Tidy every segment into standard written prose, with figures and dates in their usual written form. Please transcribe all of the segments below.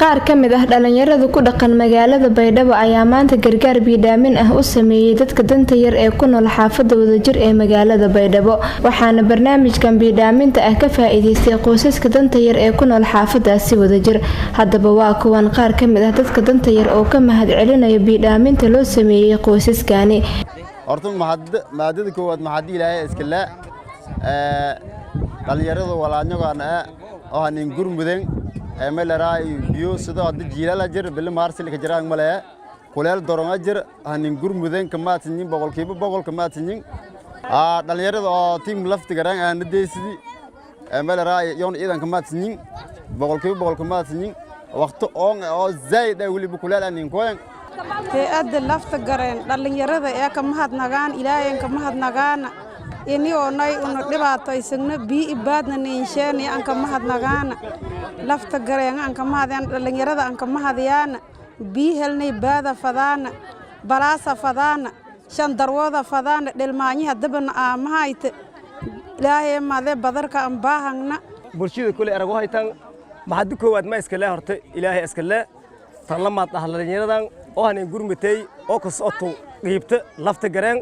qaar ka mid ah dhalinyarada ku dhaqan magaalada Baydhabo ayaa maanta gargaar biidhaamin ah u sameeyay dadka danta yar ee ku nool xaafadda wadajir ee magaalada Baydhabo waxaana barnaamijkan biidhaaminta ah ka faa'iideystay qoysaska danta yar ee ku nool xaafadaasi wadajir hadaba waa kuwan qaar ka mid ah dadka danta yar oo ka mahad celinaya biidhaaminta loo sameeyay qoysaskani horta maadada koowaad maxad ilaahay iska la dhalinyarada walaanyagana oo hanin gurmudeen meelaraay biyo sidoo hadda jiilala jir bil maarsil ka jiraan male kuleel doronga jir hanin gurmudeen kamaatinin boqolkiiba boqol kamaatinin dhalinyarada oo team lafti garan aan deysidi meelaraay yoon ciidan kamaatinin boqolkiiba boqol kamaatinin waqti oo zaid ah wali kuleel anin kooyan aad lafta gareen dhalinyarada ee ka mahadnagaan ilaahay ka mahadnagaan inii nay unu dhibaataysagna bii ibaadna ninsheeni aan ka mahadnagaan lafta gareen aan ka mahadaan dhalinyarada aan ka mahadayaan bii helnay baada fadaan balaasa fadaan shan darwada fadaan dhilmaanyaha dabana aamahayte ilaahay maade badarka aan baahangna bulshada kule arago haytan maxad koowaad ma iska hortay ilaahay iska le tan lama dhalinyaradan oo aan gurmitay oo ka soto qiibta lafta gareen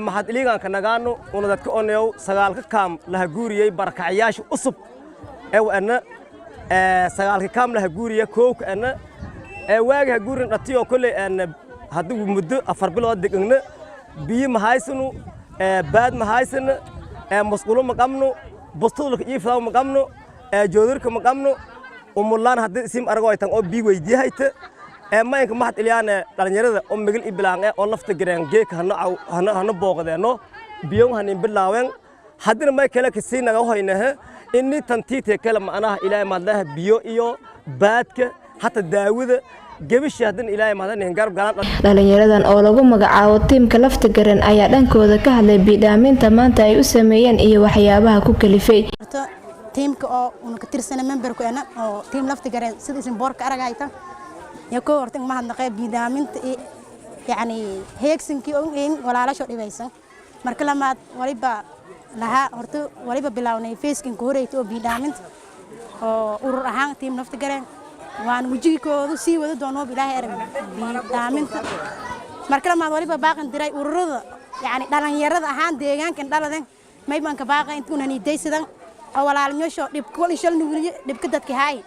maxad iligan ka nagaano una dadka oneeyo sagaalka kaam la guuriyay barakacayaasha usub ana sagaalka kaam la guuriyay koowka ana waaga guurin dhatiyo kale haduu muddo 4 bilood degna biyo ma haysano baad ma haysano masquulo ma qabno bostolka iifaa ma qabno joodarka ma qabno umulaan hadii sim arago ay tan oo bi weydiiyayta maayinka mahad iliyana dhalinyarada oo magal iblaan oo lafta gareen geeka hana booqdeeno biyo hanin bilaaween hadina ma kala ka siinaga hoynaha inni tantiite kala macnaha ilaahay maadaha biyo iyo baadka hata daawada gabasha hadin ilaahay maadaha garab galan dhalinyaradan oo lagu magacaabo teamka lafta gareen ayaa dhankooda ka hadlay biidhaaminta maanta ay u sameeyeen iyo waxyaabaha ku kalifay teamka oo uu ka tirsan memberku oo team lafta gareen sida isin boorka aragayta يكو ورتن ما هنقي بيدامين يعني هيك سنكي إن ولا لا شو دبيسن مركلا ما وليبا لها ورتو وليبا بلاوني فيس كن كوري تو بيدامين ورهان تيم نفط كرين وان وجهي كودو سي ودو دونو بلاه إرم بيدامين مركلا ما وليبا باقن دراي ورد يعني دلنا يرد أهان ديجان كن دلنا ما يبان كباقن إنتو نني ديسدان أو ولا لنيوشو دبكول إنشال نقولي دبكدت كهاي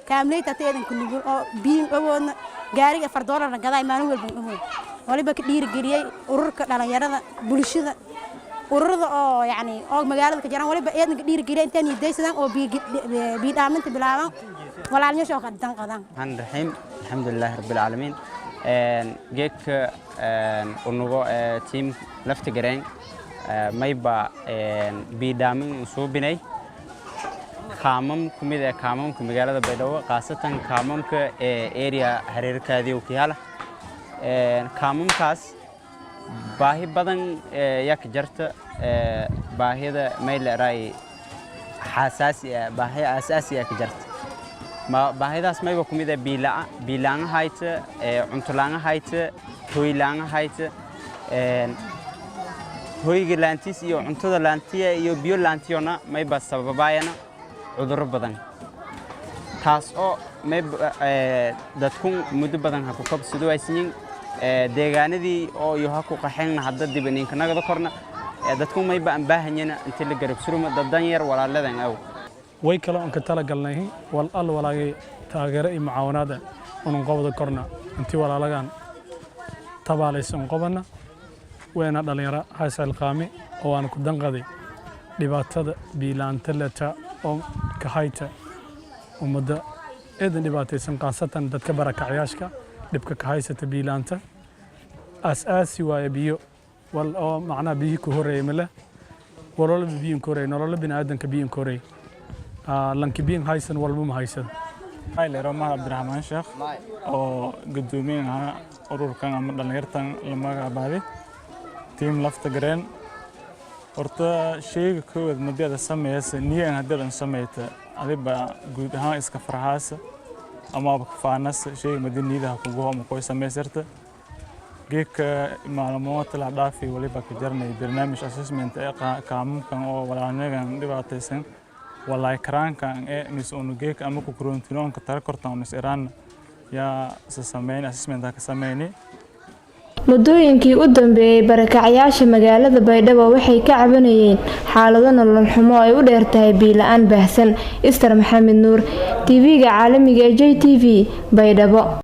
كاملية تأذن كل يوم بين أول جاري $4 قضاء ما نقول بنقول ولي بكدير جريء ورك على يرضى بولشة ورضى يعني مجال كجران ولي بأذن كدير جريء تاني دايس ذا أو بيدعمن تبلاغ ولا عنيش أو قدام قدام. الحمد لله رب العالمين. جيك ونوغو تيم لفت جرين ما يبقى بيدعمن صوبني. كامم كمية كامم كمجالات بدو قاسة كامم كأريا هرير كذي وكياله كامم كاس باهي بدن يك جرت باهي ده ميل رأي حساسية باهي أساسية كجرت ما باهي ده اسمه يبقى كمية بيلان هايت عنتلان هايت تويلان هايت هوي جلانتيس يو عنتلا لانتيا يو بيو لانتيونا ما يبقى سبب باينا عذر بدن تاس أو dadkun muddo badan ha ku kabsado aysiin deegaanadii oo iyo ha ku qaxeen hadda dibaniin kanaga korna dadkun may baan baahanayna inta la garab suruma dadan yar walaaladan aw way kala aan ka tala galnay wal walaagay taageero iyo mucaawanaada oo qowda korna intii walaalagan tabaalaysan qobana weena dhalinyaro haysal qaami oo aan ku danqaday dhibaatada biilaanta lata oo ka hayta umada eedan dhibaataysan qaasatan dadka barakacayaashka dhibka ka haysata biilaanta asaasi waa biyo wal oo macna biyo ku horeeyay mala walaal biyo ku horeeyay nolol bini'aadanka biyo ku horeeyay lanki biyo haysan walba ma haysan ay leeyahay Abdurrahman Sheekh oo gudoomiyaha ururkan ama dhalinyartan la magacaabay team lafta gareen horta sheyga koowad madada sameeyay niyan hadan sameeyay adiba guud ahaan iska farxaasa ama faanaas sheyga madaniida ku go'o ma qoy sameeysarta geeka macluumaad la dhaafi waliba ka jarnay barnaamij assessment ee kaamkan oo walaanagan dhibaataysan wallahi karaankan ee mis unugeek ama ku korontiloonka tara kortaan mis iraan yaa sameyn assessment ka sameeyay muddooyinkii u dambeeyay barakacayaasha magaalada Baydhabo waxay ka cabanayeen xaalado nolol xumo ay u dheertahay biilaan baahsan. Istar Maxamed Nuur, TV-ga caalamiga ee JTV, Baydhabo.